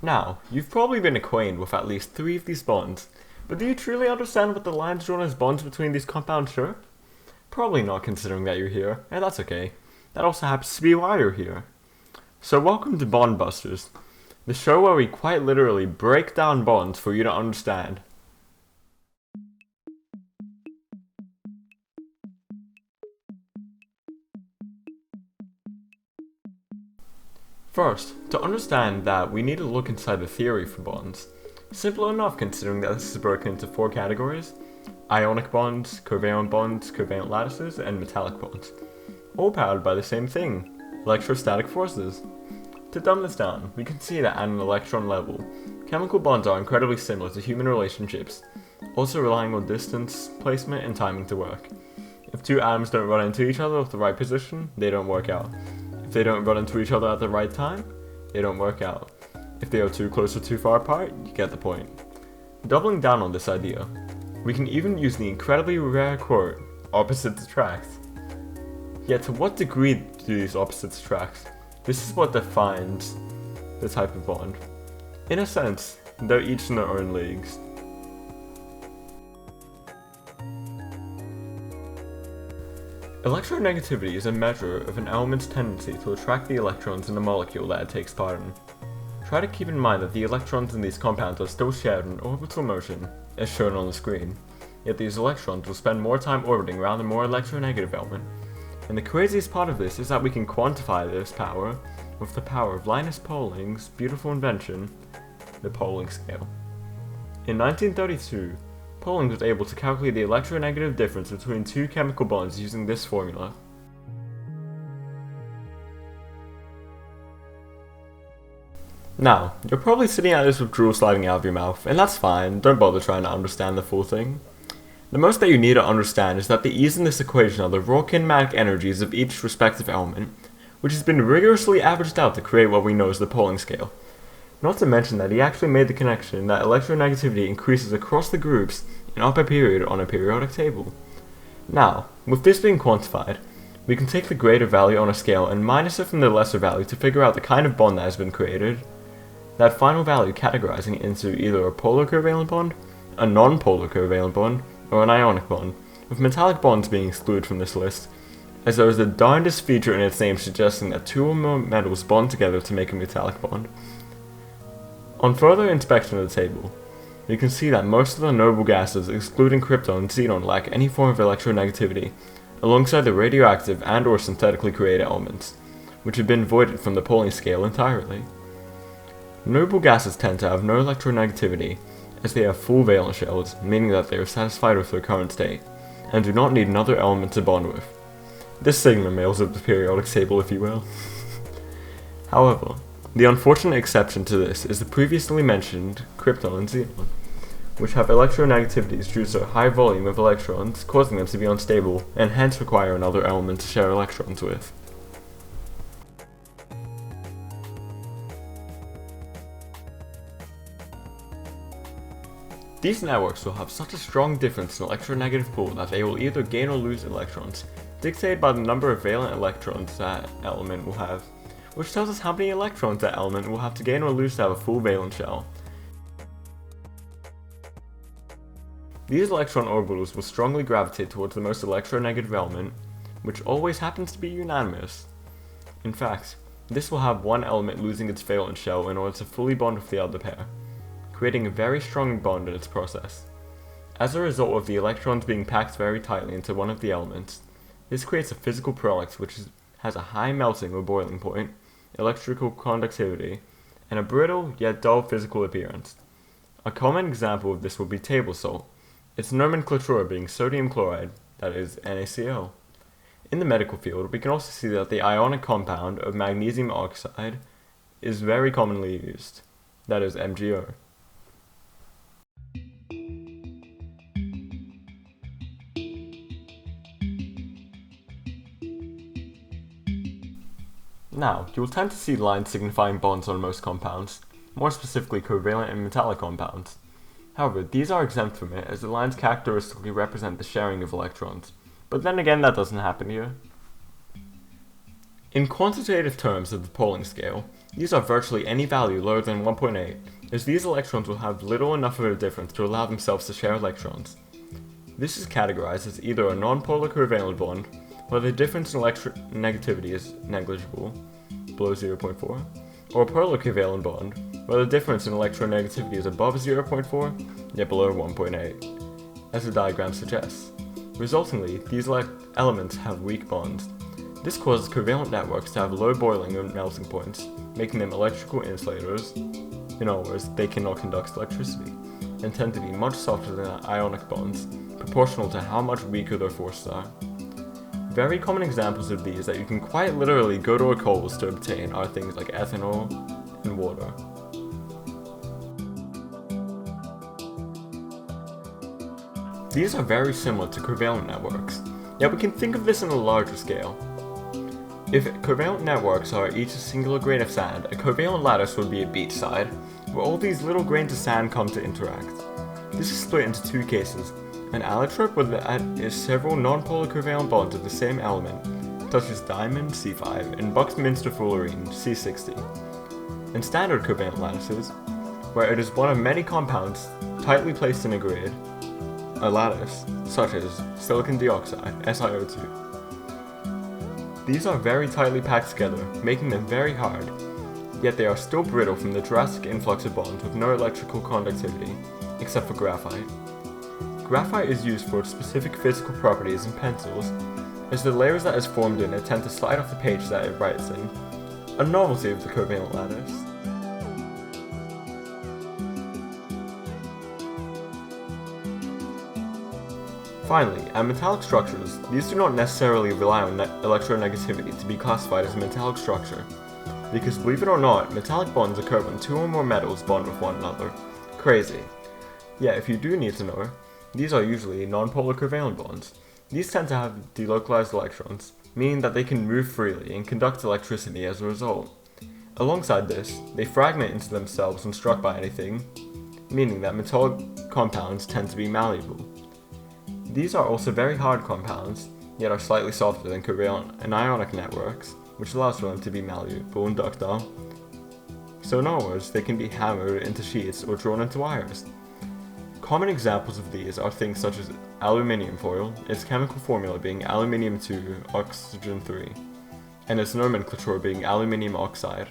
Now, you've probably been acquainted with at least 3 of these bonds, but do you truly understand what the lines drawn as bonds between these compounds show? Probably not, considering that you're here, and that's okay. That also happens to be why you're here. So welcome to Bond Busters, the show where we quite literally break down bonds for you to understand. First, to understand that, we need to look inside the theory for bonds. Simple enough considering that this is broken into 4 categories: ionic bonds, covalent lattices, and metallic bonds. All powered by the same thing, electrostatic forces. To dumb this down, we can see that at an electron level, chemical bonds are incredibly similar to human relationships, also relying on distance, placement, and timing to work. If 2 atoms don't run into each other with the right position, they don't work out. If they don't run into each other at the right time, they don't work out. If they are too close or too far apart, you get the point. Doubling down on this idea, we can even use the incredibly rare quote, opposites attract. Yet to what degree do these opposites attract? This is what defines the type of bond. In a sense, they're each in their own leagues. Electronegativity is a measure of an element's tendency to attract the electrons in the molecule that it takes part in. Try to keep in mind that the electrons in these compounds are still shared in orbital motion, as shown on the screen, yet these electrons will spend more time orbiting around the more electronegative element. And the craziest part of this is that we can quantify this power with the power of Linus Pauling's beautiful invention, the Pauling scale. In 1932, Pauling was able to calculate the electronegative difference between 2 chemical bonds using this formula. Now, you're probably sitting at this with drool sliding out of your mouth, and that's fine, don't bother trying to understand the full thing. The most that you need to understand is that the E's in this equation are the raw kinematic energies of each respective element, which has been rigorously averaged out to create what we know as the Pauling scale. Not to mention that he actually made the connection that electronegativity increases across the groups in upper period on a periodic table. Now, with this being quantified, we can take the greater value on a scale and minus it from the lesser value to figure out the kind of bond that has been created, that final value categorizing it into either a polar covalent bond, a non-polar covalent bond, or an ionic bond, with metallic bonds being excluded from this list, as there is the darndest feature in its name suggesting that 2 or more metals bond together to make a metallic bond. On further inspection of the table, we can see that most of the noble gases, excluding krypton and xenon, lack any form of electronegativity, alongside the radioactive and or synthetically created elements, which have been voided from the Pauling scale entirely. Noble gases tend to have no electronegativity, as they have full valence shells, meaning that they are satisfied with their current state, and do not need another element to bond with. This sigma males up the periodic table, if you will. However, the unfortunate exception to this is the previously mentioned krypton and xenon, which have electronegativities due to a high volume of electrons, causing them to be unstable, and hence require another element to share electrons with. These networks will have such a strong difference in electronegative pool that they will either gain or lose electrons, dictated by the number of valent electrons that element will have, which tells us how many electrons that element will have to gain or lose to have a full valence shell. These electron orbitals will strongly gravitate towards the most electronegative element, which always happens to be unanimous. In fact, this will have one element losing its valence shell in order to fully bond with the other pair, creating a very strong bond in its process. As a result of the electrons being packed very tightly into one of the elements, this creates a physical product which has a high melting or boiling point, electrical conductivity, and a brittle yet dull physical appearance. A common example of this will be table salt, its nomenclature being sodium chloride, that is NaCl. In the medical field, we can also see that the ionic compound of magnesium oxide is very commonly used, that is MgO. Now, you will tend to see lines signifying bonds on most compounds, more specifically covalent and metallic compounds. However, these are exempt from it as the lines characteristically represent the sharing of electrons, but then again that doesn't happen here. In quantitative terms of the Pauling scale, These are virtually any value lower than 1.8, as these electrons will have little enough of a difference to allow themselves to share electrons. This is categorized as either a nonpolar covalent bond, where the difference in electronegativity is negligible, below 0.4, or a polar covalent bond, where the difference in electronegativity is above 0.4, yet below 1.8, as the diagram suggests. Resultingly, these elements have weak bonds. This causes covalent networks to have low boiling and melting points, making them electrical insulators. In other words, they cannot conduct electricity, and tend to be much softer than ionic bonds, proportional to how much weaker their forces are. Very common examples of these that you can quite literally go to a Kohl's to obtain are things like ethanol and water. These are very similar to covalent networks, yet we can think of this on a larger scale. If covalent networks are each a singular grain of sand, a covalent lattice would be a beachside, where all these little grains of sand come to interact. This is split into two cases: an allotrope where there is several nonpolar covalent bonds of the same element, such as diamond C5 and Buckminster fullerene C60, and standard covalent lattices, where it is one of many compounds tightly placed in a grid, a lattice, such as silicon dioxide, SiO2. These are very tightly packed together, making them very hard, yet they are still brittle from the drastic influx of bonds with no electrical conductivity, except for graphite. Graphite is used for its specific physical properties in pencils, as the layers that is formed in it tend to slide off the page that it writes in, a novelty of the covalent lattice. Finally, at metallic structures, these do not necessarily rely on electronegativity to be classified as a metallic structure, because believe it or not, metallic bonds occur when two or more metals bond with one another. Crazy. Yet if you do need to know, these are usually nonpolar covalent bonds. These tend to have delocalized electrons, meaning that they can move freely and conduct electricity as a result. Alongside this, they fragment into themselves when struck by anything, meaning that metallic compounds tend to be malleable. These are also very hard compounds, yet are slightly softer than covalent and ionic networks, which allows for them to be malleable and ductile. So in other words, they can be hammered into sheets or drawn into wires. Common examples of these are things such as aluminium foil, its chemical formula being aluminium 2 oxygen 3, and its nomenclature being aluminium oxide.